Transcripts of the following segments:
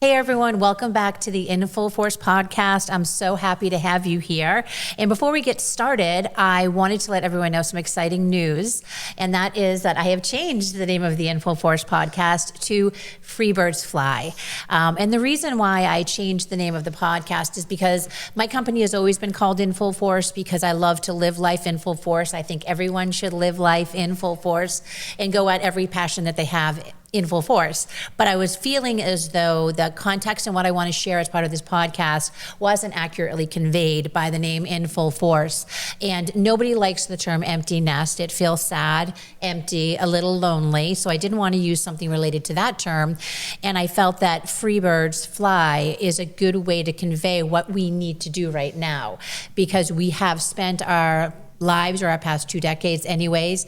Hey everyone, welcome back to the In Full Force podcast. I'm so happy to have you here. And before we get started, I wanted to let everyone know some exciting news. And that is that I have changed the name of the In Full Force podcast to Free Birds Fly. And the reason why I changed the name of the podcast is because my company has always been called In Full Force because I love to live life in full force. I think everyone should live life in full force and go at every passion that they have in full force. But I was feeling as though the context and what I want to share as part of this podcast wasn't accurately conveyed by the name In Full Force. And nobody likes the term empty nest. It feels sad, empty, a little lonely. So I didn't want to use something related to that term. And I felt that Free Birds Fly is a good way to convey what we need to do right now, because we have spent our lives, or our past 2 decades anyways,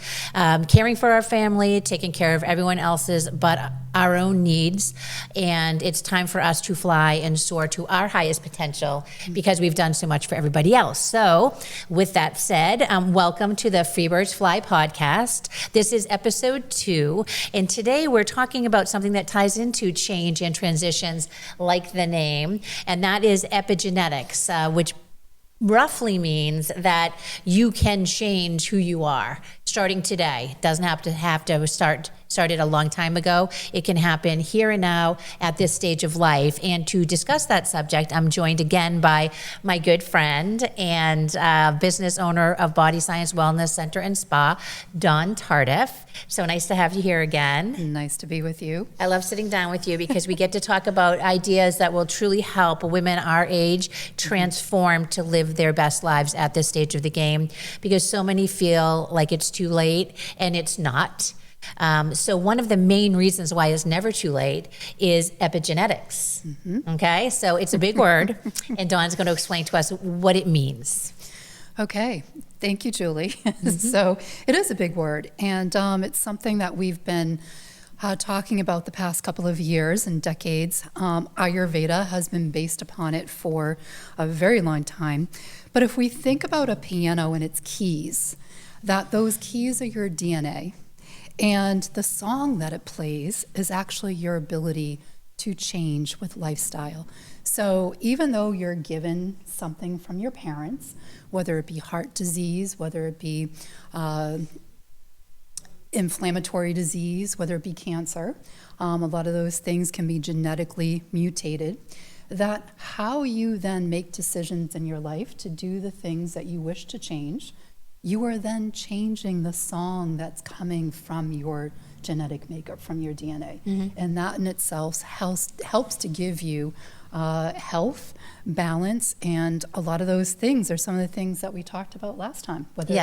caring for our family, taking care of everyone else's but our own needs. And it's time for us to fly and soar to our highest potential because we've done so much for everybody else. So with that said, welcome to the Free Birds Fly podcast. This is episode 2. And today we're talking about something that ties into change and transitions like the name. And that is epigenetics, which roughly means that you can change who you are starting today. Doesn't have to started a long time ago. It can happen here and now at this stage of life. And to discuss that subject, I'm joined again by my good friend and business owner of BodiScience Wellness Center and Spa, Dawn Tardif. So nice to have you here again. Nice to be with you. I love sitting down with you because we get to talk about ideas that will truly help women our age transform to live their best lives at this stage of the game, because so many feel like it's too late, and it's not. So one of the main reasons why it's never too late is epigenetics. Okay, so it's a big word, and Dawn's going to explain to us what it means. Okay, thank you, Julie. So it is a big word, and it's something that we've been talking about the past couple of years and decades. Ayurveda has been based upon it for a very long time. But if we think about a piano and its keys, that those keys are your DNA. And the song that it plays is actually your ability to change with lifestyle. So even though you're given something from your parents, whether it be heart disease, whether it be inflammatory disease, whether it be cancer, a lot of those things can be genetically mutated, that how you then make decisions in your life to do the things that you wish to change, you are then changing the song that's coming from your genetic makeup, from your DNA. And that in itself helps to give you health, balance, and a lot of those things are some of the things that we talked about last time. Whether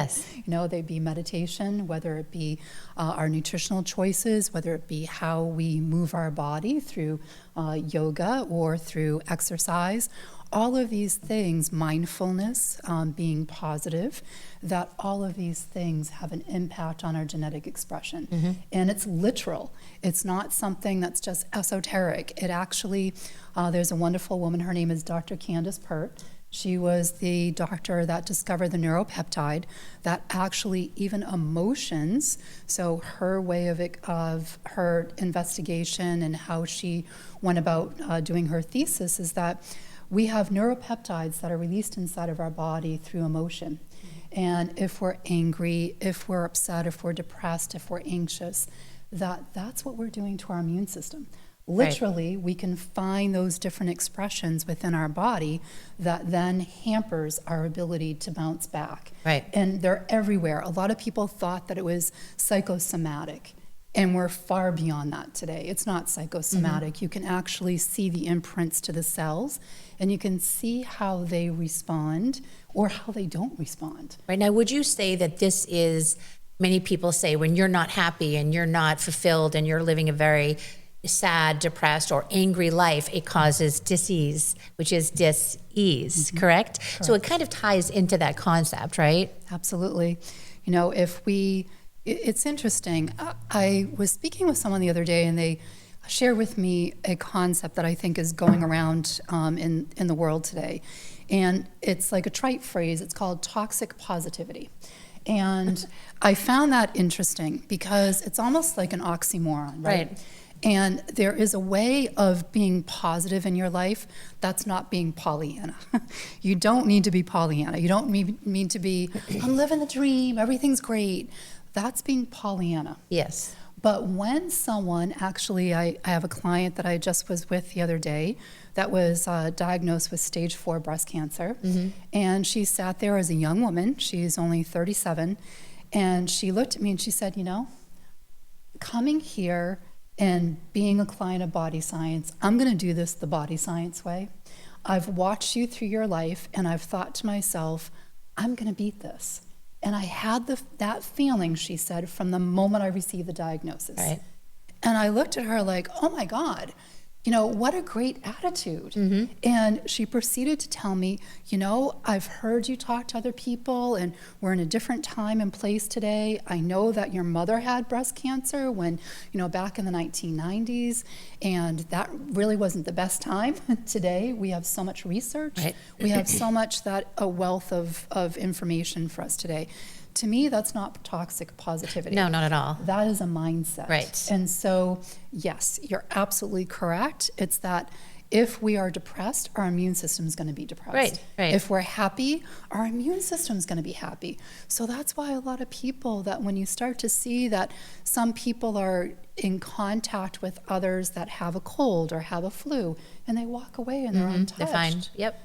they be meditation, whether it be our nutritional choices, whether it be how we move our body through yoga or through exercise. All of these things, mindfulness, being positive, that all of these things have an impact on our genetic expression. And it's literal. It's not something that's just esoteric. It actually, there's a wonderful woman, her name is Dr. Candace Pert. She was the doctor that discovered the neuropeptide that actually even emotions, so her way of her investigation and how she went about doing her thesis is that we have neuropeptides that are released inside of our body through emotion. And if we're angry, if we're upset, if we're depressed, if we're anxious, that's what we're doing to our immune system. Literally, we can find those different expressions within our body that then hampers our ability to bounce back. And they're everywhere. A lot of people thought that it was psychosomatic. And we're far beyond that today. It's not psychosomatic. You can actually see the imprints to the cells, and you can see how they respond or how they don't respond. Right. Now, would you say that this is, many people say when you're not happy and you're not fulfilled and you're living a very sad, depressed, or angry life, it causes dis-ease, which is dis-ease, correct? So it kind of ties into that concept, right? Absolutely. It's interesting. I was speaking with someone the other day, and they shared with me a concept that I think is going around in the world today. And it's like a trite phrase. It's called toxic positivity. And I found that interesting because it's almost like an oxymoron, right? And there is a way of being positive in your life that's not being Pollyanna. You don't need to be Pollyanna. You don't need to be, I'm living the dream, everything's great. That's being Pollyanna. Yes. But when someone, actually, I have a client that I just was with the other day that was diagnosed with stage 4 breast cancer. And she sat there as a young woman. She's only 37. And she looked at me and she said, coming here and being a client of BodiScience, I'm going to do this the BodiScience way. I've watched you through your life, and I've thought to myself, I'm going to beat this. And I had that feeling, she said, from the moment I received the diagnosis. Right. And I looked at her like, oh my God, what a great attitude. And she proceeded to tell me, I've heard you talk to other people, and we're in a different time and place today. I know that your mother had breast cancer when, back in the 1990s, and that really wasn't the best time. Today, we have so much research. Right. We have so much a wealth of information for us today. To me, that's not toxic positivity. No, not at all. That is a mindset. Right. And so, yes, you're absolutely correct. It's that if we are depressed, our immune system is going to be depressed. Right. If we're happy, our immune system is going to be happy. So that's why a lot of people, that when you start to see that some people are in contact with others that have a cold or have a flu, and they walk away and they're untouched. They're fine. Yep.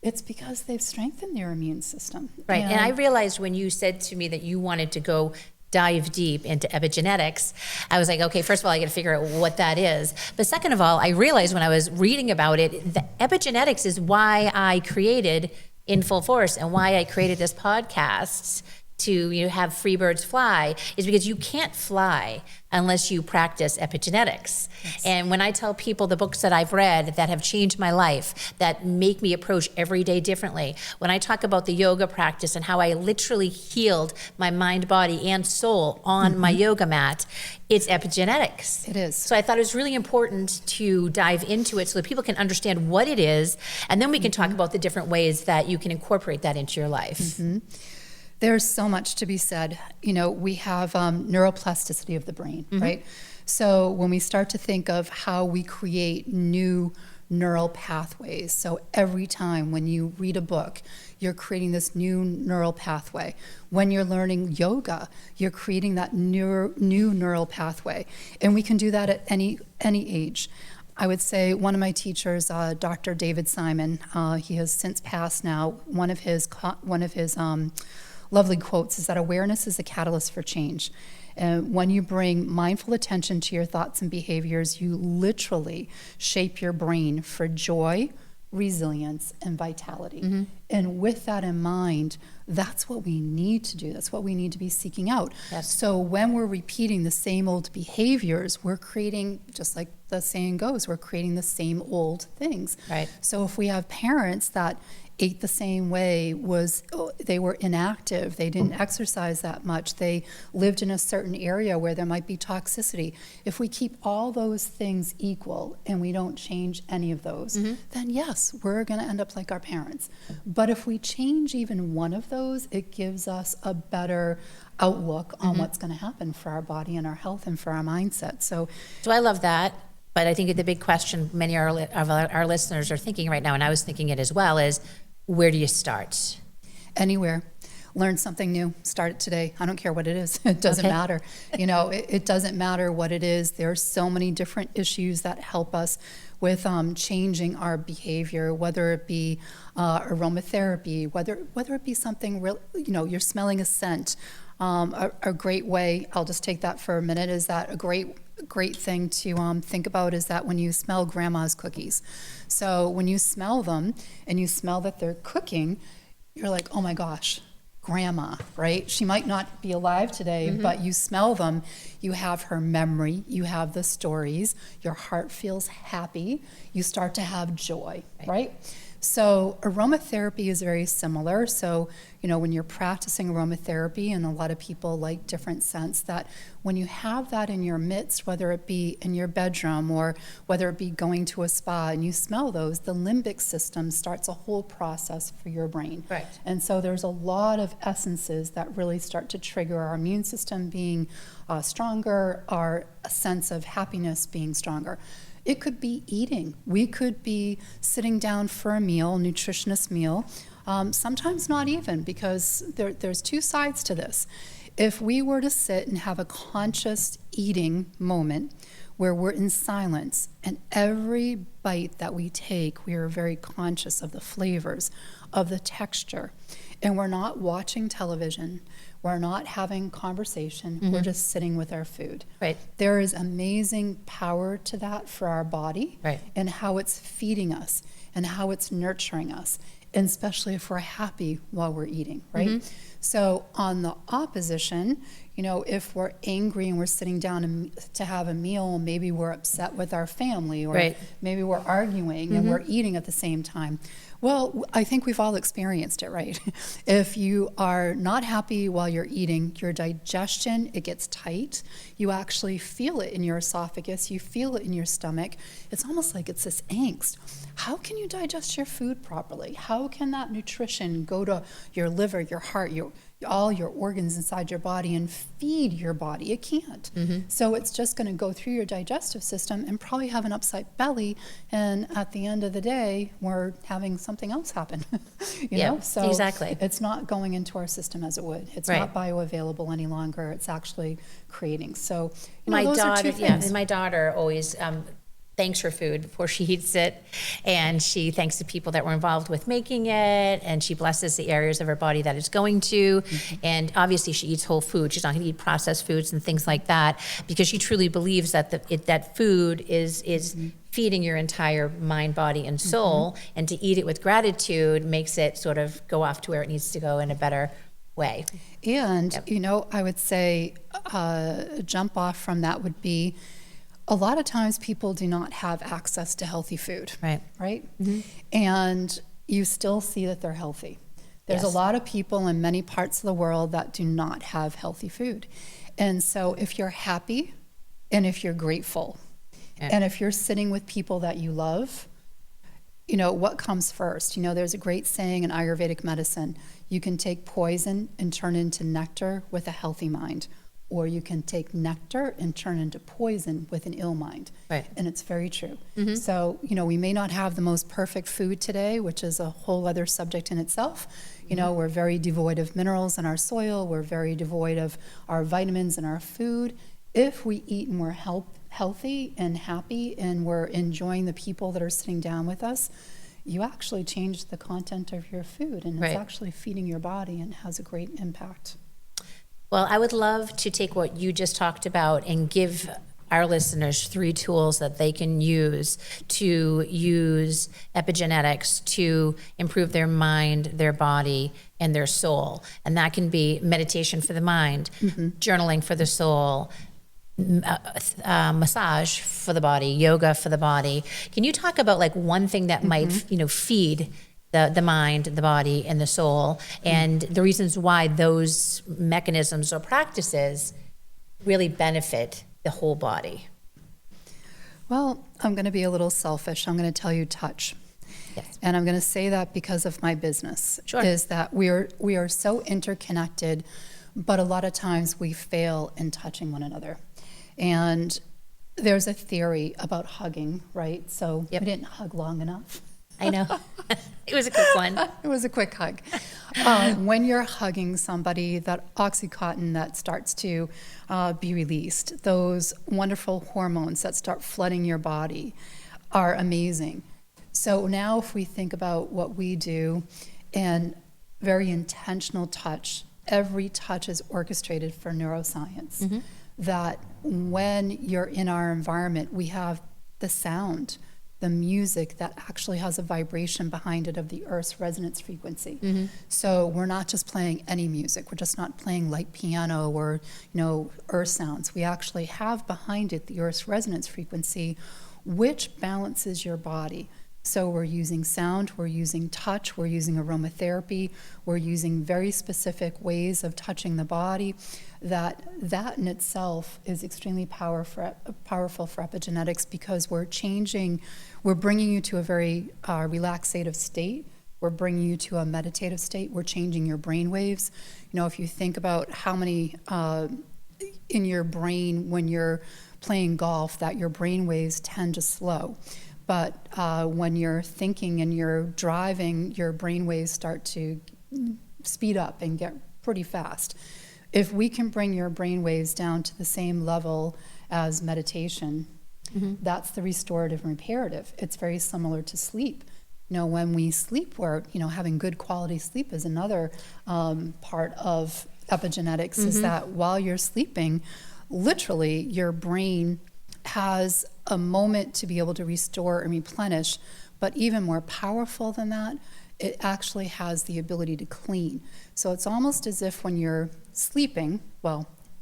It's because they've strengthened their immune system. Right. And I realized when you said to me that you wanted to go dive deep into epigenetics, I was like, okay, first of all, I got to figure out what that is. But second of all, I realized when I was reading about it, the epigenetics is why I created In Full Force and why I created this podcast to have free birds fly, is because you can't fly unless you practice epigenetics. Yes. And when I tell people the books that I've read that have changed my life, that make me approach every day differently, when I talk about the yoga practice and how I literally healed my mind, body, and soul on my yoga mat, it's epigenetics. It is. So I thought it was really important to dive into it so that people can understand what it is, and then we can talk about the different ways that you can incorporate that into your life. There's so much to be said. We have neuroplasticity of the brain, right? So when we start to think of how we create new neural pathways, so every time when you read a book, you're creating this new neural pathway. When you're learning yoga, you're creating that new neural pathway. And we can do that at any age. I would say one of my teachers, Dr. David Simon, he has since passed now. One of his lovely quotes is that awareness is a catalyst for change. And when you bring mindful attention to your thoughts and behaviors, you literally shape your brain for joy, resilience, and vitality. And with that in mind, that's what we need to do. That's what we need to be seeking out. Yes. So when we're repeating the same old behaviors, we're creating, just like the saying goes, we're creating the same old things. Right. So if we have parents that ate the same way, they were inactive, they didn't exercise that much, they lived in a certain area where there might be toxicity. If we keep all those things equal and we don't change any of those, then yes, we're going to end up like our parents. But if we change even one of those, it gives us a better outlook on what's going to happen for our body and our health and for our mindset. So I love that. But I think the big question many of our listeners are thinking right now, and I was thinking it as well, is where do you start? Anywhere. Learn something new. Start it today. I don't care what it is. It doesn't matter. It doesn't matter what it is. There are so many different issues that help us with changing our behavior, whether it be aromatherapy, whether it be something real, you're smelling a scent. A great way, I'll just take that for a minute, is that a great thing to think about is that when you smell grandma's cookies. So when you smell them and you smell that they're cooking, you're like, oh my gosh, grandma, right? She might not be alive today, but you smell them, you have her memory, you have the stories, your heart feels happy, you start to have joy, right? So aromatherapy is very similar. So, when you're practicing aromatherapy, and a lot of people like different scents, that when you have that in your midst, whether it be in your bedroom or whether it be going to a spa and you smell those, the limbic system starts a whole process for your brain. Right. And so there's a lot of essences that really start to trigger our immune system being stronger, our sense of happiness being stronger. It could be eating. We could be sitting down for a meal, nutritious meal, sometimes not even, because there's two sides to this. If we were to sit and have a conscious eating moment where we're in silence and every bite that we take, we are very conscious of the flavors, of the texture, and we're not watching television, we're not having conversation, we're just sitting with our food. Right. There is amazing power to that for our body, Right. and how it's feeding us and how it's nurturing us, and especially if we're happy while we're eating, right? So on the opposition, if we're angry and we're sitting down to have a meal, maybe we're upset with our family, or Right. maybe we're arguing and we're eating at the same time. Well, I think we've all experienced it, right? If you are not happy while you're eating, your digestion, it gets tight. You actually feel it in your esophagus. You feel it in your stomach. It's almost like it's this angst. How can you digest your food properly? How can that nutrition go to your liver, your heart, all your organs inside your body and feed your body? It can't. So it's just going to go through your digestive system and probably have an upset belly. And at the end of the day, we're having something else happen. you know? So exactly. it's not going into our system as it would. It's Right. not bioavailable any longer. It's actually creating. So My those are daughter, two things. and my daughter always thanks her food before she eats it, and she thanks the people that were involved with making it, and she blesses the areas of her body that it's going to. And obviously, she eats whole food. She's not going to eat processed foods and things like that, because she truly believes that that food is feeding your entire mind, body, and soul. And to eat it with gratitude makes it sort of go off to where it needs to go in a better way. And, I would say a jump off from that would be, a lot of times people do not have access to healthy food. Right? And you still see that they're healthy. There's a lot of people in many parts of the world that do not have healthy food. And so if you're happy and if you're grateful and if you're sitting with people that you love, what comes first? There's a great saying in Ayurvedic medicine: you can take poison and turn into nectar with a healthy mind, or you can take nectar and turn into poison with an ill mind. Right. And it's very true. So, we may not have the most perfect food today, which is a whole other subject in itself. We're very devoid of minerals in our soil. We're very devoid of our vitamins in our food. If we eat and we're healthy and happy and we're enjoying the people that are sitting down with us, you actually change the content of your food, and it's actually feeding your body and has a great impact. Well, I would love to take what you just talked about and give our listeners 3 tools that they can use to use epigenetics to improve their mind, their body, and their soul. And that can be meditation for the mind, journaling for the soul, massage for the body, yoga for the body. Can you talk about one thing that might, feed the mind, the body, and the soul, and the reasons why those mechanisms or practices really benefit the whole body? Well, I'm going to be a little selfish. I'm going to tell you touch. Yes. And I'm going to say that because of my business. Sure. Is that we are so interconnected, but a lot of times we fail in touching one another. And there's a theory about hugging, right? So we didn't hug long enough. I know. It was a quick one. It was a quick hug. When you're hugging somebody, that oxytocin that starts to be released, those wonderful hormones that start flooding your body are amazing. So now if we think about what we do, and very intentional touch, every touch is orchestrated for neuroscience. That when you're in our environment, we have the sound, the music that actually has a vibration behind it of the Earth's resonance frequency. So we're not just playing any music. We're just not playing light piano or, Earth sounds. We actually have behind it the Earth's resonance frequency, which balances your body. So we're using sound, we're using touch, we're using aromatherapy, we're using very specific ways of touching the body. That in itself is extremely powerful for epigenetics, because we're bringing you to a very relaxative state. We're bringing you to a meditative state. We're changing your brain waves. If you think about how many in your brain when you're playing golf, that your brain waves tend to slow. But when you're thinking and you're driving, your brain waves start to speed up and get pretty fast. If we can bring your brain waves down to the same level as meditation, that's the restorative and reparative. It's very similar to sleep. When we sleep, we're, having good quality sleep is another part of epigenetics, is that while you're sleeping, literally your brain has a moment to be able to restore and replenish, but even more powerful than that, it actually has the ability to clean. So it's almost as if when you're sleeping,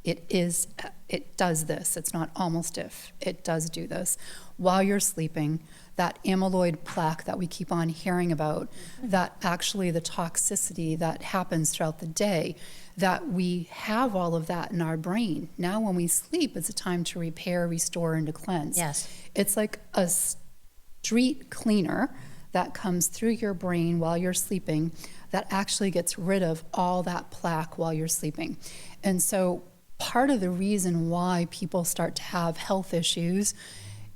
it does this. It's not almost if, it does do this. While you're sleeping, that amyloid plaque that we keep on hearing about, that actually the toxicity that happens throughout the day, that we have all of that in our brain. Now when we sleep, it's a time to repair, restore, and to cleanse. Yes. It's like a street cleaner that comes through your brain while you're sleeping that actually gets rid of all that plaque while you're sleeping. And so part of the reason why people start to have health issues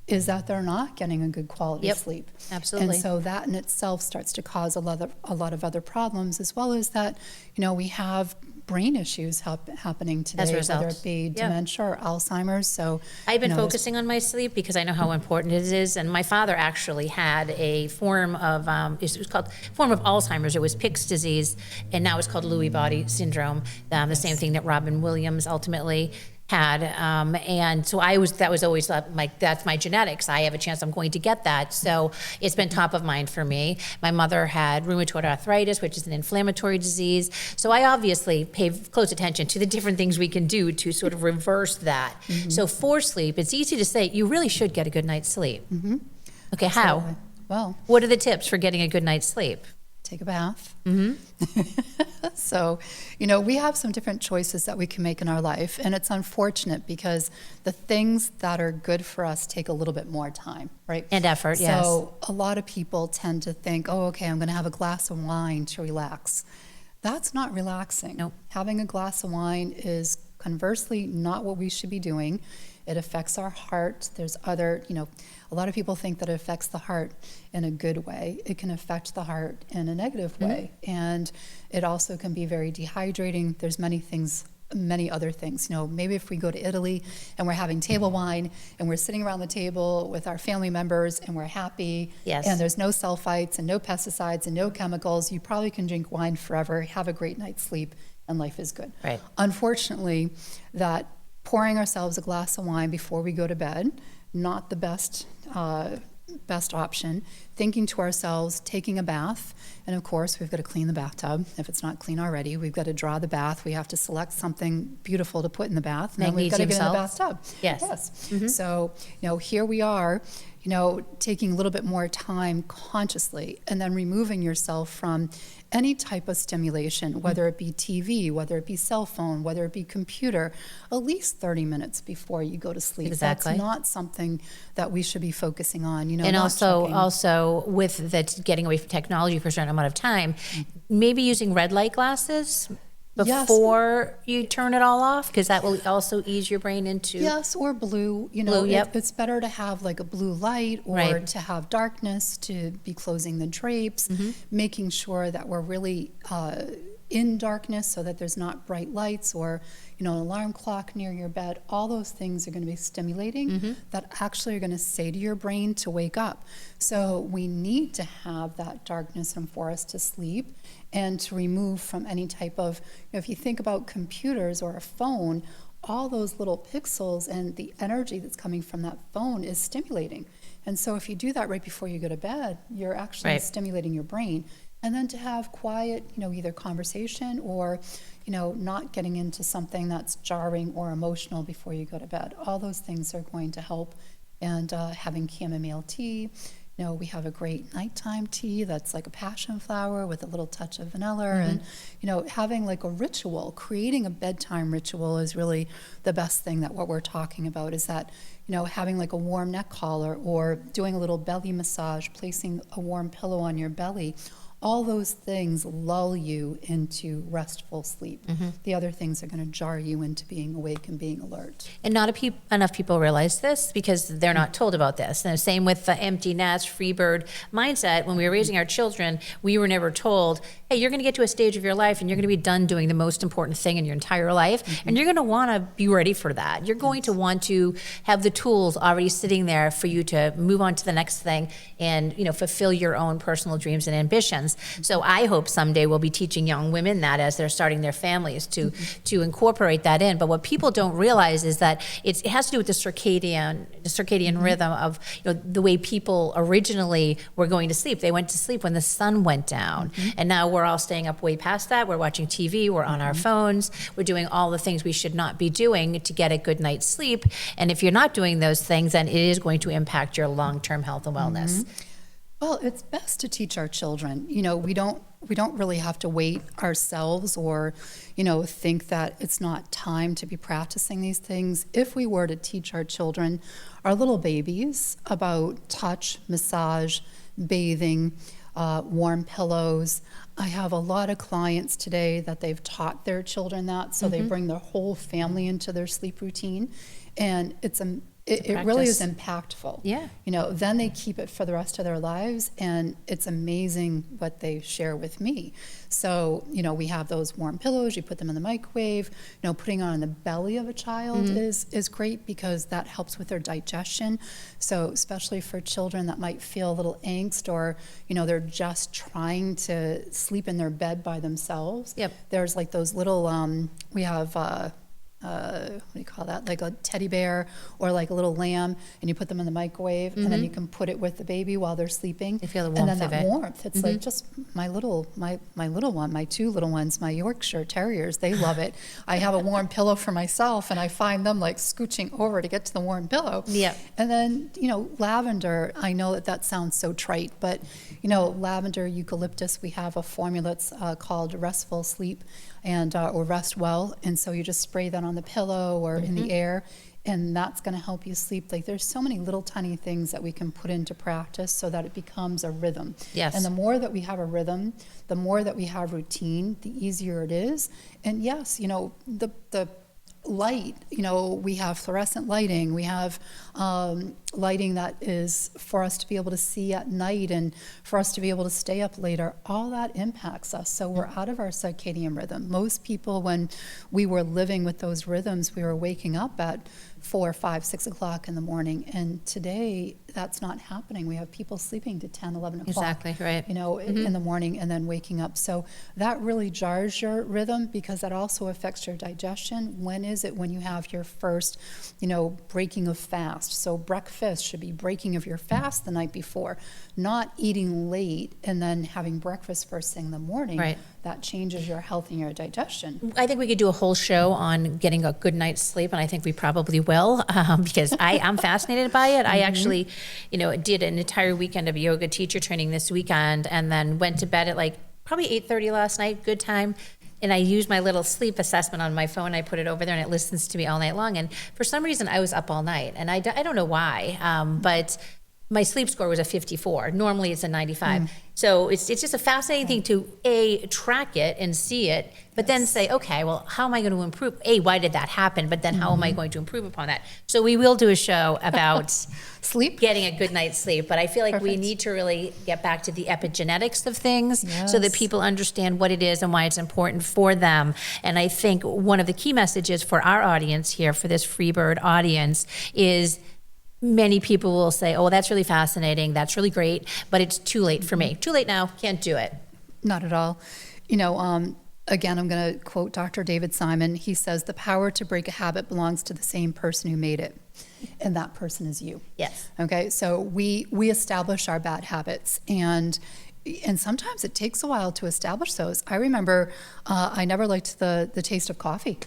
is that they're not getting a good quality sleep. Absolutely. And so that in itself starts to cause a lot of other problems, as well as that, we have brain issues happening today, As a result. whether it be dementia or Alzheimer's. So I've been focusing on my sleep because I know how important it is. And my father actually had a form of, it was called form of Alzheimer's. It was Pick's disease, and now it's called Lewy body syndrome. The same thing that Robin Williams ultimately had, and so that was always that's my genetics. I have a chance I'm going to get that. So it's been top of mind for me. My mother had rheumatoid arthritis, which is an inflammatory disease. So I obviously pay close attention to the different things we can do to sort of reverse that. So for sleep, it's easy to say you really should get a good night's sleep. Okay, Absolutely. how? Well, what are the tips for getting a good night's sleep? take a bath. So, we have some different choices that we can make in our life, and it's unfortunate because the things that are good for us take a little bit more time, right? And effort, yes. So a lot of people tend to think, oh, okay, I'm going to have a glass of wine to relax. That's not relaxing. Nope. Having a glass of wine is conversely not what we should be doing. It affects our heart. There's other, a lot of people think that it affects the heart in a good way. It can affect the heart in a negative way. And it also can be very dehydrating. There's many other things. Maybe if we go to Italy and we're having table wine and we're sitting around the table with our family members and we're happy, Yes. and there's no sulfites and no pesticides and no chemicals, you probably can drink wine forever, have a great night's sleep, and life is good. Right. Unfortunately, that pouring ourselves a glass of wine before we go to bed, not the best option. Thinking to ourselves, taking a bath, and of course we've got to clean the bathtub. If it's not clean already, we've got to draw the bath. We have to select something beautiful to put in the bath, and then we've got to get in the bathtub. Yes. So, here we are, taking a little bit more time consciously, and then removing yourself from any type of stimulation, whether it be TV, whether it be cell phone, whether it be computer, at least 30 minutes before you go to sleep. Exactly. That's not something that we should be focusing on. And also with that, getting away from technology for a certain amount of time, maybe using red light glasses before you turn it all off, because that will also ease your brain into... Yes, or blue. It's better to have like a blue light, or to have darkness, to be closing the drapes, making sure that we're really in darkness so that there's not bright lights, or an alarm clock near your bed. All those things are going to be stimulating that actually are going to say to your brain to wake up. So we need to have that darkness and for us to sleep, and to remove from any type of, if you think about computers or a phone, all those little pixels and the energy that's coming from that phone is stimulating. And so if you do that right before you go to bed, you're actually stimulating your brain. And then to have quiet, either conversation or, not getting into something that's jarring or emotional before you go to bed. All those things are going to help. And having chamomile tea, We have a great nighttime tea that's like a passion flower with a little touch of vanilla. And, having like a ritual, creating a bedtime ritual is really the best thing that what we're talking about is that, having like a warm neck collar or doing a little belly massage, placing a warm pillow on your belly. All those things lull you into restful sleep. The other things are going to jar you into being awake and being alert. And not enough people realize this because they're not told about this. And the same with the empty nest, free bird mindset. When we were raising our children, we were never told, hey, you're going to get to a stage of your life and you're going to be done doing the most important thing in your entire life. And you're going to want to be ready for that. You're going to want to have the tools already sitting there for you to move on to the next thing and, fulfill your own personal dreams and ambitions. So I hope someday we'll be teaching young women that as they're starting their families to incorporate that in. But what people don't realize is that it has to do with the circadian rhythm of the way people originally were going to sleep. They went to sleep when the sun went down, and now we're all staying up way past that. We're watching TV, we're on our phones, we're doing all the things we should not be doing to get a good night's sleep. And if you're not doing those things, then it is going to impact your long-term health and wellness. Well, it's best to teach our children. We don't really have to wait ourselves or, think that it's not time to be practicing these things. If we were to teach our children, our little babies, about touch, massage, bathing, warm pillows. I have a lot of clients today that they've taught their children that, so they bring their whole family into their sleep routine, and it really is impactful. Yeah. Then they keep it for the rest of their lives, and it's amazing what they share with me. So, we have those warm pillows, you put them in the microwave, putting on the belly of a child is great because that helps with their digestion. So especially for children that might feel a little angst or, they're just trying to sleep in their bed by themselves. Yep. There's like those little, we have, what do you call that? Like a teddy bear or like a little lamb, and you put them in the microwave, and then you can put it with the baby while they're sleeping. They feel the warmth and then of that it. warmth. It's like just my little one, my two little ones, my Yorkshire Terriers. They love it. I have a warm pillow for myself, and I find them like scooching over to get to the warm pillow. Yeah. And then lavender. I know that sounds so trite, but lavender, eucalyptus. We have a formula that's called Restful Sleep, and or Rest Well, and so you just spray that on the pillow or in the air, and that's going to help you sleep. Like there's so many little tiny things that we can put into practice so that it becomes a rhythm. Yes. And the more that we have a rhythm, the more that we have routine, the easier it is. And yes, the light, we have fluorescent lighting, we have lighting that is for us to be able to see at night and for us to be able to stay up later. All that impacts us. So we're out of our circadian rhythm. Most people, when we were living with those rhythms, we were waking up at 4, 5, 6 o'clock in the morning. And today, that's not happening. We have people sleeping to 10, 11 o'clock. Exactly, right. In the morning and then waking up. So that really jars your rhythm because that also affects your digestion. When is it when you have your first, breaking of fast? So breakfast should be breaking of your fast the night before, not eating late and then having breakfast first thing in the morning. Right. That changes your health and your digestion. I think we could do a whole show on getting a good night's sleep, and I think we probably will because I'm fascinated by it. I actually, did an entire weekend of yoga teacher training this weekend and then went to bed at like probably 8:30 last night, good time. And I used my little sleep assessment on my phone. I put it over there and it listens to me all night long. And for some reason, I was up all night. And I don't know why, but my sleep score was a 54. Normally it's a 95. So it's just a fascinating thing to track it and see it, but then say, okay, well, how am I going to improve? Why did that happen? But then how am I going to improve upon that? So we will do a show about sleep, getting a good night's sleep. But I feel like we need to really get back to the epigenetics of things so that people understand what it is and why it's important for them. And I think one of the key messages for our audience here, for this Freebird audience, is many people will say, oh, that's really fascinating, that's really great, but it's too late for me. Too late now, can't do it. Not at all. Again, I'm going to quote Dr. David Simon. He says, the power to break a habit belongs to the same person who made it. And that person is you. Yes. Okay, so we establish our bad habits. And And sometimes it takes a while to establish those. I remember I never liked the taste of coffee.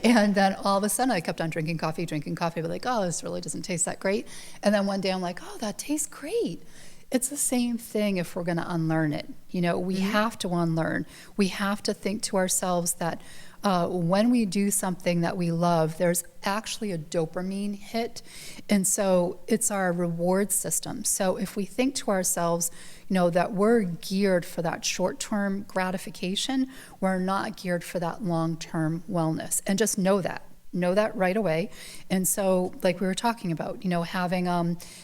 And then all of a sudden I kept on drinking coffee, but like, oh, this really doesn't taste that great. And then one day I'm like, oh, that tastes great. It's the same thing if we're going to unlearn it. You know, we have to unlearn. We have to think to ourselves that when we do something that we love, there's actually a dopamine hit. And so it's our reward system. So if we think to ourselves, you know, that we're geared for that short-term gratification, we're not geared for that long-term wellness. And just know that. Know that right away. And so, like we were talking about, you know, having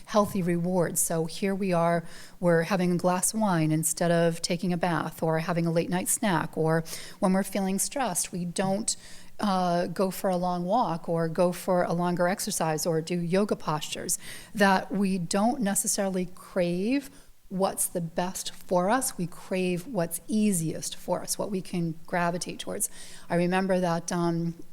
healthy rewards. So here we are, we're having a glass of wine instead of taking a bath or having a late night snack, or when we're feeling stressed, we don't go for a long walk or go for a longer exercise or do yoga postures, that we don't necessarily crave what's the best for us. We crave what's easiest for us, what we can gravitate towards. I remember that,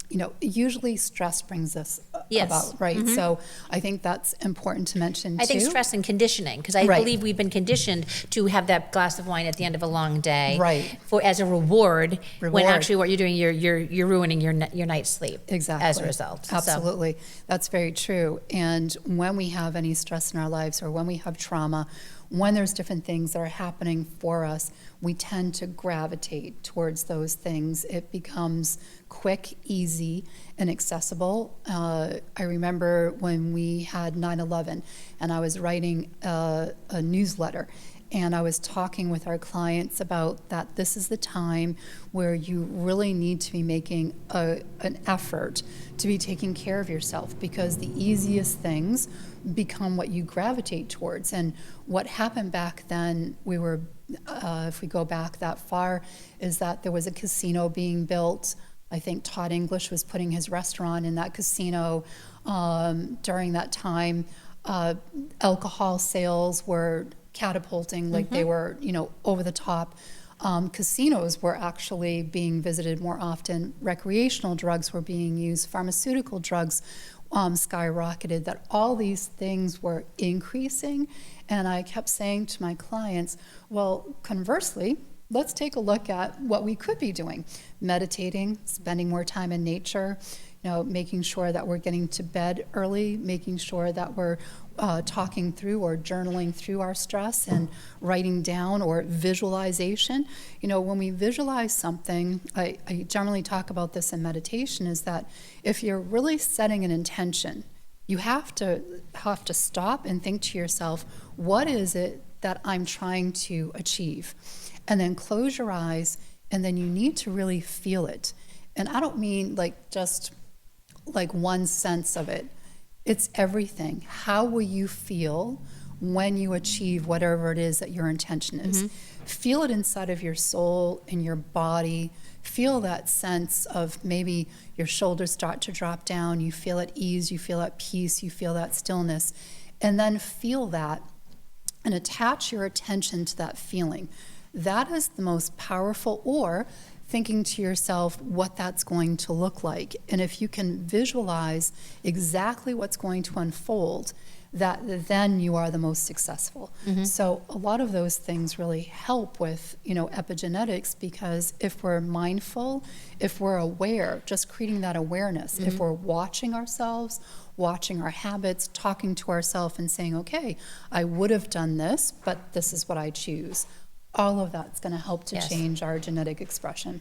you know, usually stress brings us about, right? So I think that's important to mention too. I think stress and conditioning, because I believe we've been conditioned to have that glass of wine at the end of a long day, for as a reward. When actually what you're doing, you're ruining your night's sleep. Exactly. As a result. Absolutely. That's very true. And when we have any stress in our lives, or when we have trauma, when there's different things that are happening for us, we tend to gravitate towards those things. It becomes quick, easy, and accessible. I remember when we had 9/11, and I was writing a newsletter, and I was talking with our clients about that this is the time where you really need to be making an effort to be taking care of yourself, because the easiest things become what you gravitate towards. And what happened back then, we were, if we go back that far, is that there was a casino being built. I think Todd English was putting his restaurant in that casino. During that time, alcohol sales were catapulting, like they were, you know, over the top. Casinos were actually being visited more often. Recreational drugs were being used. Pharmaceutical drugs skyrocketed. That all these things were increasing. And I kept saying to my clients, well, conversely, let's take a look at what we could be doing. Meditating, spending more time in nature, you know, making sure that we're getting to bed early, making sure that we're talking through or journaling through our stress and writing down, or visualization. You know, when we visualize something, I generally talk about this in meditation, is that if you're really setting an intention, you have to stop and think to yourself, what is it that I'm trying to achieve? And then close your eyes, and then you need to really feel it. And I don't mean like just like one sense of it. It's everything. How will you feel when you achieve whatever it is that your intention is? Feel it inside of your soul, in your body. Feel that sense of maybe your shoulders start to drop down. You feel at ease, you feel at peace, you feel that stillness. And then feel that and attach your attention to that feeling. That is the most powerful, or thinking to yourself what that's going to look like. And if you can visualize exactly what's going to unfold, that then you are the most successful. So a lot of those things really help with, you know, epigenetics, because if we're mindful, if we're aware, just creating that awareness, if we're watching ourselves, watching our habits, talking to ourselves and saying, okay, I would have done this, but this is what I choose. All of that's going to help to change our genetic expression.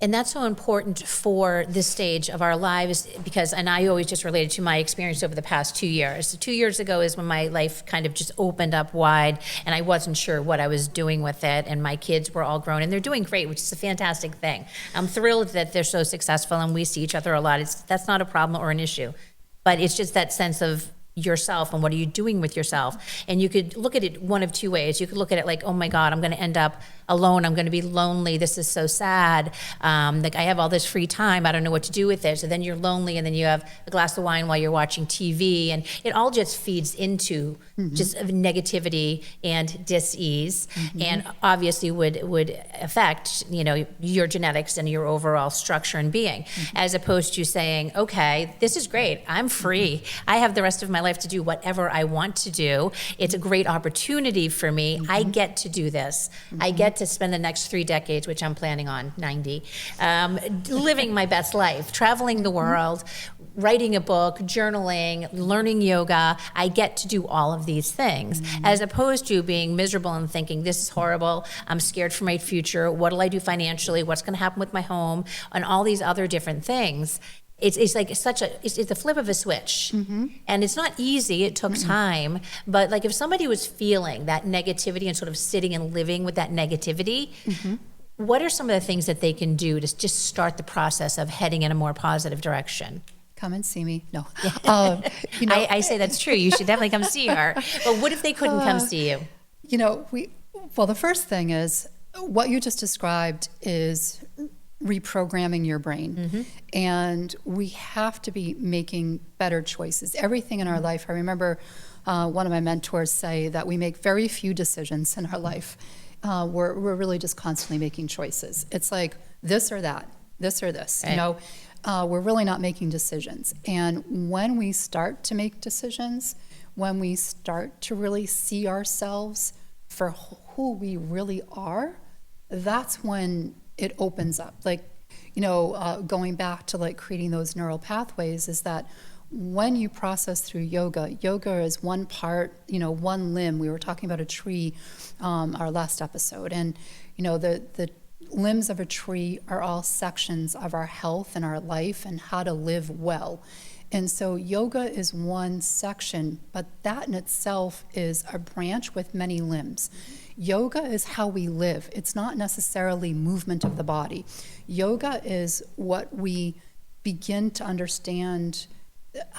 And that's so important for this stage of our lives, because, and I always just related to my experience over the past 2 years. So 2 years ago is when my life kind of just opened up wide, and I wasn't sure what I was doing with it. And my kids were all grown, and they're doing great, which is a fantastic thing. I'm thrilled that they're so successful, and we see each other a lot. That's not a problem or an issue, but it's just that sense of yourself and what are you doing with yourself. And you could look at it one of two ways. You could look at it like, oh my God, I'm going to end up alone. I'm going to be lonely. This is so sad. Like I have all this free time. I don't know what to do with it. So then you're lonely, and then you have a glass of wine while you're watching TV, and it all just feeds into just negativity and dis-ease, and obviously would affect, you know, your genetics and your overall structure and being, as opposed to saying, okay, this is great. I'm free. I have the rest of my life life to do whatever I want to do. It's a great opportunity for me. I get to do this. I get to spend the next 3 decades, which I'm planning on 90, living my best life, traveling the world, writing a book, journaling, learning yoga. I get to do all of these things, as opposed to being miserable and thinking, this is horrible, I'm scared for my future, what'll I do financially, what's going to happen with my home, and all these other different things. It's like it's the flip of a switch. And it's not easy, it took time, but like if somebody was feeling that negativity and sort of sitting and living with that negativity, what are some of the things that they can do to just start the process of heading in a more positive direction? Come and see me. No. I say that's true. You should definitely come see her. But what if they couldn't come see you? The first thing is what you just described is reprogramming your brain. And we have to be making better choices. Everything in our life. I remember one of my mentors say that we make very few decisions in our life. We're really just constantly making choices. It's like this or that, this or this, right. We're really not making decisions. And when we start to make decisions, when we start to really see ourselves for who we really are, that's when it opens up. Going back to like creating those neural pathways is that when you process through yoga is one part, one limb. We were talking about a tree, our last episode, and the limbs of a tree are all sections of our health and our life and how to live well. And so yoga is one section, but that in itself is a branch with many limbs. Yoga is how we live. It's not necessarily movement of the body. Yoga is what we begin to understand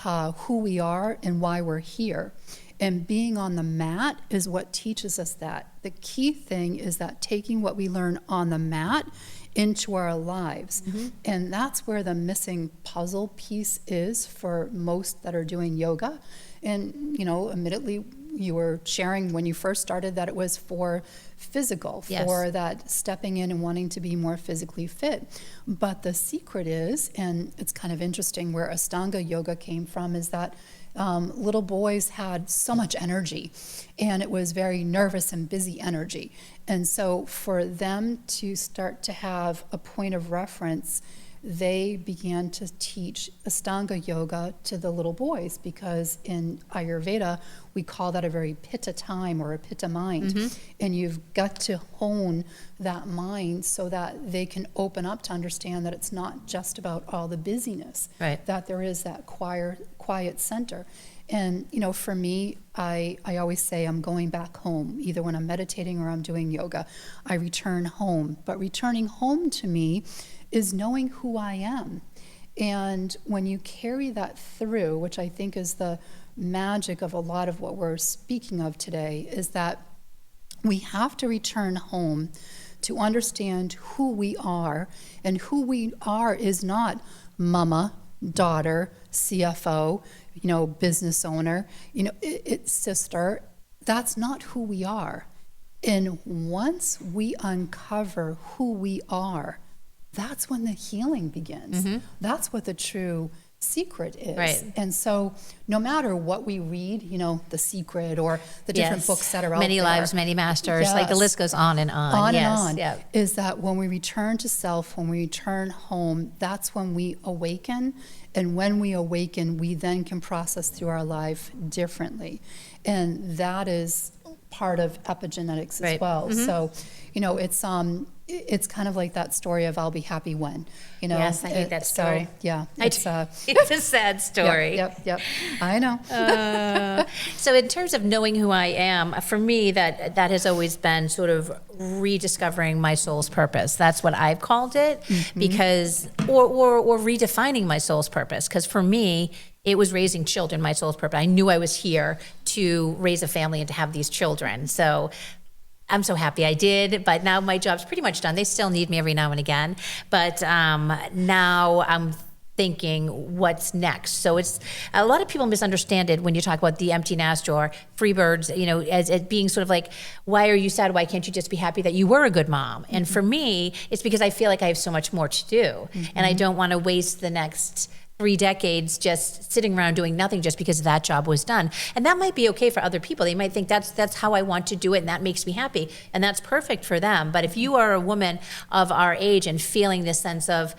who we are and why we're here. And being on the mat is what teaches us that. The key thing is that taking what we learn on the mat into our lives. And that's where the missing puzzle piece is for most that are doing yoga. And, admittedly, you were sharing when you first started that it was for physical, yes. for that stepping in and wanting to be more physically fit. But the secret is, and it's kind of interesting where Ashtanga yoga came from, is that little boys had so much energy, and it was very nervous and busy energy. And so for them to start to have a point of reference, they began to teach Ashtanga yoga to the little boys, because in Ayurveda, we call that a very pitta time or a pitta mind. And you've got to hone that mind so that they can open up to understand that it's not just about all the busyness, right. that there is that quiet center. And, for me, I always say I'm going back home, either when I'm meditating or I'm doing yoga. I return home. But returning home to me is knowing who I am. And when you carry that through, which I think is the magic of a lot of what we're speaking of today, is that we have to return home to understand who we are. And who we are is not mama, daughter, CFO, business owner, it's sister. That's not who we are. And once we uncover who we are, that's when the healing begins. That's what the true secret is. Right. And so no matter what we read, The Secret or the different books that are out there. Many lives, many masters. Like the list goes on and on. On yes. and on. Yeah. Is that when we return to self, when we return home, that's when we awaken. And when we awaken, we then can process through our life differently. And that is part of epigenetics as well. So, it's kind of like that story of I'll be happy when, Yes, I hate that story. So, yeah. It's a sad story. Yep. I know. So in terms of knowing who I am, for me, that has always been sort of rediscovering my soul's purpose. That's what I've called it, because, or redefining my soul's purpose. Because for me, it was raising children, my soul's purpose. I knew I was here to raise a family and to have these children. So I'm so happy I did, but now my job's pretty much done. They still need me every now and again, but now I'm thinking what's next. So it's a lot of people misunderstand it when you talk about the empty nest or free birds, as being sort of like, why are you sad? Why can't you just be happy that you were a good mom? And for me, it's because I feel like I have so much more to do, and I don't want to waste the next 3 decades just sitting around doing nothing just because that job was done. And that might be okay for other people. They might think that's how I want to do it and that makes me happy. And that's perfect for them. But if you are a woman of our age and feeling this sense of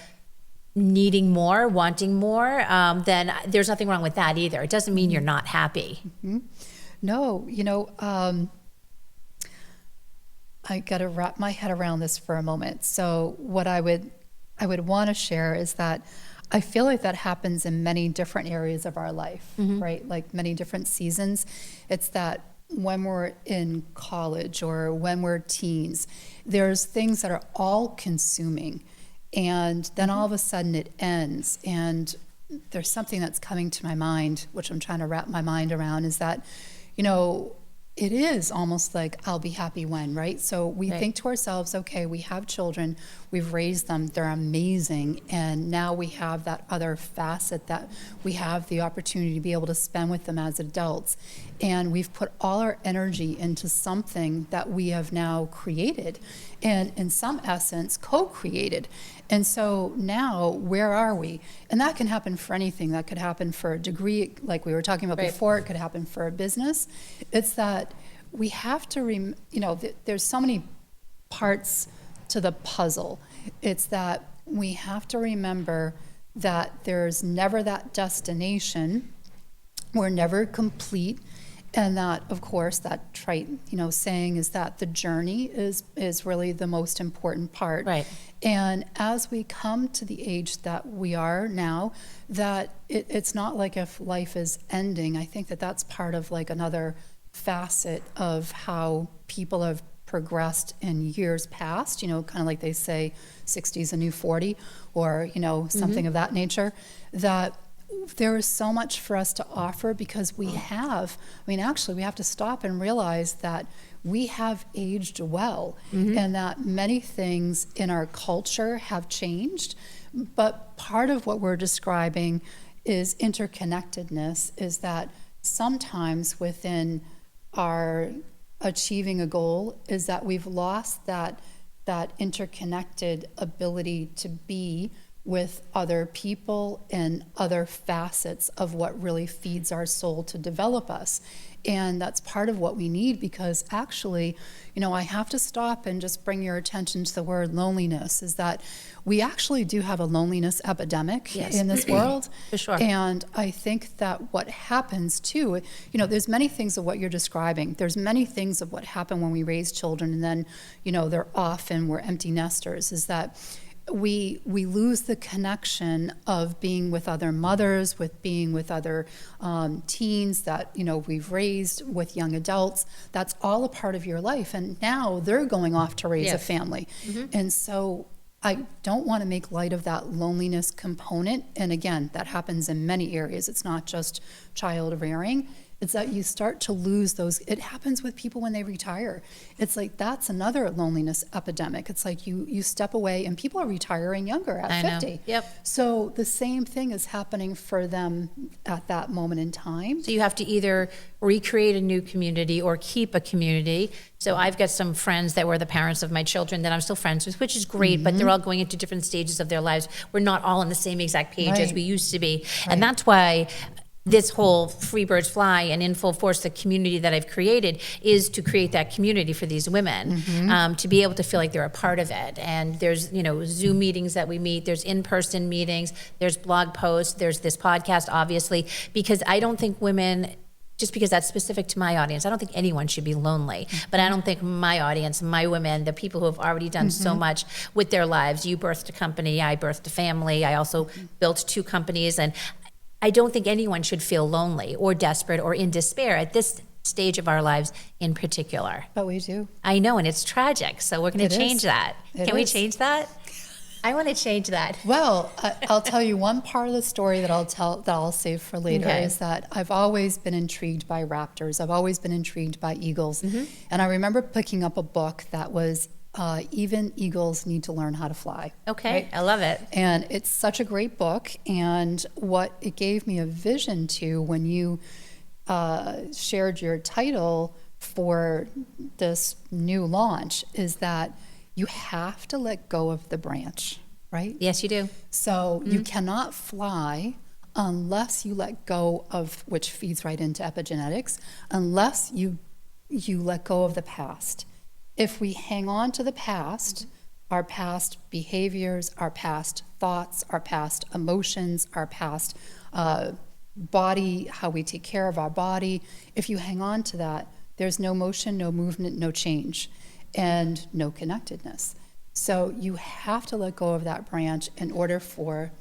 needing more, wanting more, then there's nothing wrong with that either. It doesn't mean you're not happy. Mm-hmm. No, I got to wrap my head around this for a moment. So what I would want to share is that I feel like that happens in many different areas of our life, right? Like many different seasons. It's that when we're in college or when we're teens, there's things that are all consuming. And then all of a sudden it ends. And there's something that's coming to my mind, which I'm trying to wrap my mind around, is that, it is almost like I'll be happy when, right? So we think to ourselves, okay, we have children, we've raised them, they're amazing, and now we have that other facet that we have the opportunity to be able to spend with them as adults. And we've put all our energy into something that we have now created, and in some essence, co-created. And so now, where are we? And that can happen for anything. That could happen for a degree, like we were talking about before. It could happen for a business. It's that we have to, there's so many parts to the puzzle. It's that we have to remember that there's never that destination. We're never complete. And that, of course, that trite, saying is that the journey is really the most important part. Right. And as we come to the age that we are now, that it's not like if life is ending. I think that that's part of like another facet of how people have progressed in years past, kind of like they say 60 is a new 40 or, something of that nature, that there is so much for us to offer because we have to stop and realize that we have aged well and that many things in our culture have changed. But part of what we're describing is interconnectedness, is that sometimes within our achieving a goal is that we've lost that interconnected ability to be with other people and other facets of what really feeds our soul to develop us. And that's part of what we need, because actually, I have to stop and just bring your attention to the word loneliness, is that we actually do have a loneliness epidemic in this world. For sure. And I think that what happens too, there's many things of what you're describing. There's many things of what happen when we raise children and then, they're off and we're empty nesters, is that we lose the connection of being with other mothers, with being with other teens that we've raised, with young adults. That's all a part of your life, and now they're going off to raise a family. And so I don't want to make light of that loneliness component. And again, that happens in many areas. It's not just child rearing. It's that you start to lose those. It happens with people when they retire. It's like that's another loneliness epidemic. It's like you step away and people are retiring younger at 50. Know. Yep. So the same thing is happening for them at that moment in time. So you have to either recreate a new community or keep a community. So I've got some friends that were the parents of my children that I'm still friends with, which is great, but they're all going into different stages of their lives. We're not all on the same exact page as we used to be. And that's why this whole Free Birds Fly and In Full Force, the community that I've created, is to create that community for these women, to be able to feel like they're a part of it. And there's, Zoom meetings that we meet, there's in-person meetings, there's blog posts, there's this podcast, obviously, because I don't think women, just because that's specific to my audience, I don't think anyone should be lonely. But I don't think my audience, my women, the people who have already done so much with their lives, you birthed a company, I birthed a family, I also built 2 companies, and I don't think anyone should feel lonely or desperate or in despair at this stage of our lives in particular. But we do. I know, and it's tragic, so we're going to change that. Can we change that? I want to change that. Well, I'll tell you one part of the story that I'll save for later is that I've always been intrigued by raptors. I've always been intrigued by eagles. And I remember picking up a book that was Even Eagles Need to Learn How to Fly. Okay, right? I love it. And it's such a great book. And what it gave me a vision to when you shared your title for this new launch is that you have to let go of the branch, right? Yes, you do. So you cannot fly unless you let go of, which feeds right into epigenetics, unless you let go of the past. If we hang on to the past, our past behaviors, our past thoughts, our past emotions, our past body, how we take care of our body, if you hang on to that, there's no motion, no movement, no change, and no connectedness. So you have to let go of that branch in order for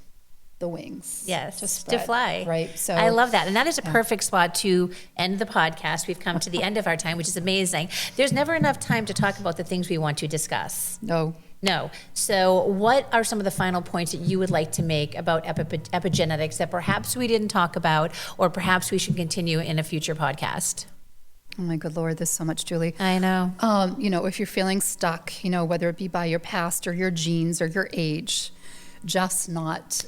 the wings Yes, to spread, to fly. right? So I love that. And that is a perfect spot to end the podcast. We've come to the end of our time, which is amazing. There's never enough time to talk about the things we want to discuss. No. So what are some of the final points that you would like to make about epigenetics that perhaps we didn't talk about, or perhaps we should continue in a future podcast? Oh my good Lord, there's so much, Julie. I know. If you're feeling stuck, whether it be by your past or your genes or your age, just not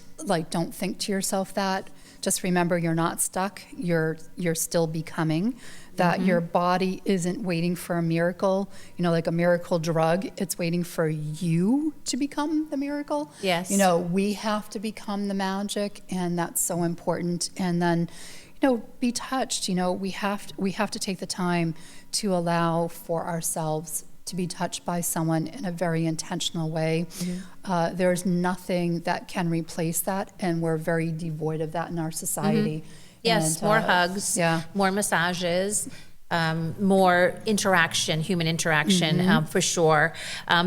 don't think to yourself that. Just remember you're not stuck. You're still becoming. That your body isn't waiting for a miracle, like a miracle drug. It's waiting for you to become the miracle. Yes. We have to become the magic, and that's so important. And then, be touched. We have to take the time to allow for ourselves to be touched by someone in a very intentional way. There's nothing that can replace that, and we're very devoid of that in our society. Yes, And, more hugs, more massages, more interaction, human interaction, for sure.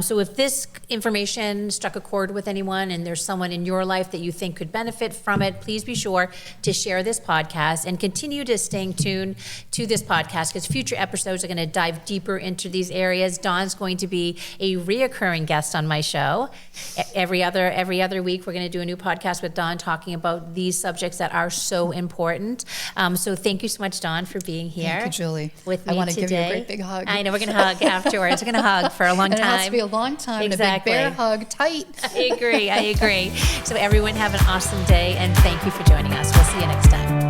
So if this information struck a chord with anyone and there's someone in your life that you think could benefit from it, please be sure to share this podcast and continue to stay tuned to this podcast, because future episodes are going to dive deeper into these areas. Dawn's going to be a reoccurring guest on my show. Every other week, we're going to do a new podcast with Dawn talking about these subjects that are so important. So thank you so much, Dawn, for being here. Thank you, Julie. With me I want to today. give you a great big hug. I know, we're going to hug afterwards. We're going to hug for a long And time. it has to be a long time Exactly. and a big bear hug, tight. I agree. So everyone have an awesome day, and thank you for joining us. We'll see you next time.